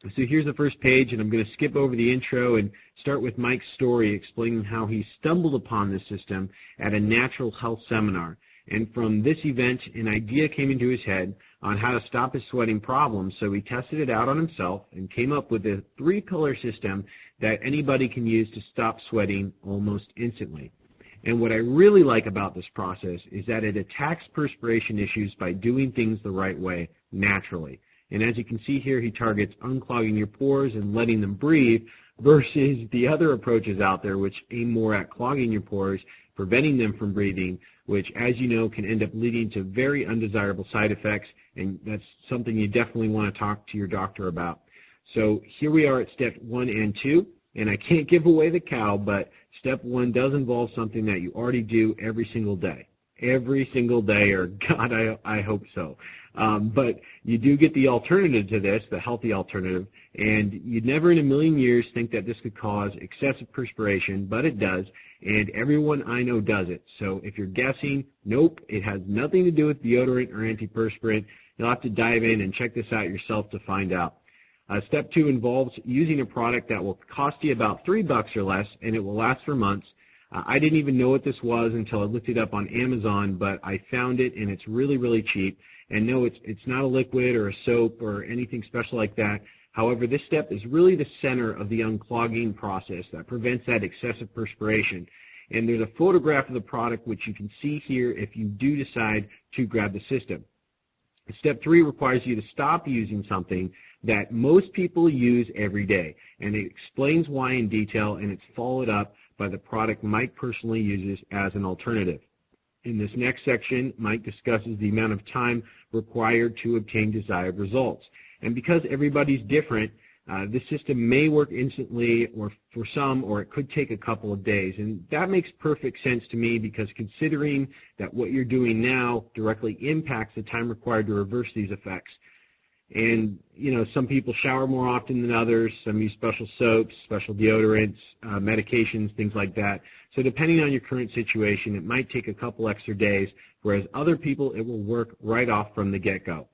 So here's the first page, and I'm going to skip over the intro and start with Mike's story explaining how he stumbled upon this system at a natural health seminar. And from this event, an idea came into his head on how to stop his sweating problem, so he tested it out on himself and came up with a 3-pillar system that anybody can use to stop sweating almost instantly. And what I really like about this process is that it attacks perspiration issues by doing things the right way, naturally. And as you can see here, he targets unclogging your pores and letting them breathe versus the other approaches out there which aim more at clogging your pores, preventing them from breathing, which, as you know, can end up leading to very undesirable side effects, and that's something you definitely want to talk to your doctor about. So here we are at step 1 and 2, and I can't give away the cow, but step 1 does involve something that you already do every single day. Every single day, or God, I hope so. But you do get the alternative to this, the healthy alternative, and you'd never in a million years think that this could cause excessive perspiration, but it does, and everyone I know does it. So if you're guessing, nope, it has nothing to do with deodorant or antiperspirant. You'll have to dive in and check this out yourself to find out. Step 2 involves using a product that will cost you about $3 or less, and it will last for months. I didn't even know what this was until I looked it up on Amazon, but I found it, and it's really, really cheap. And no, it's not a liquid or a soap or anything special like that. However, this step is really the center of the unclogging process that prevents that excessive perspiration. And there's a photograph of the product which you can see here if you do decide to grab the system. Step 3 requires you to stop using something that most people use every day, and it explains why in detail, and it's followed up by the product Mike personally uses as an alternative. In this next section, Mike discusses the amount of time required to obtain desired results. And because everybody's different, this system may work instantly or for some, or it could take a couple of days. And that makes perfect sense to me because considering that what you're doing now directly impacts the time required to reverse these effects. And, you know, some people shower more often than others. Some use special soaps, special deodorants, medications, things like that. So depending on your current situation, it might take a couple extra days, whereas other people, it will work right off from the get-go.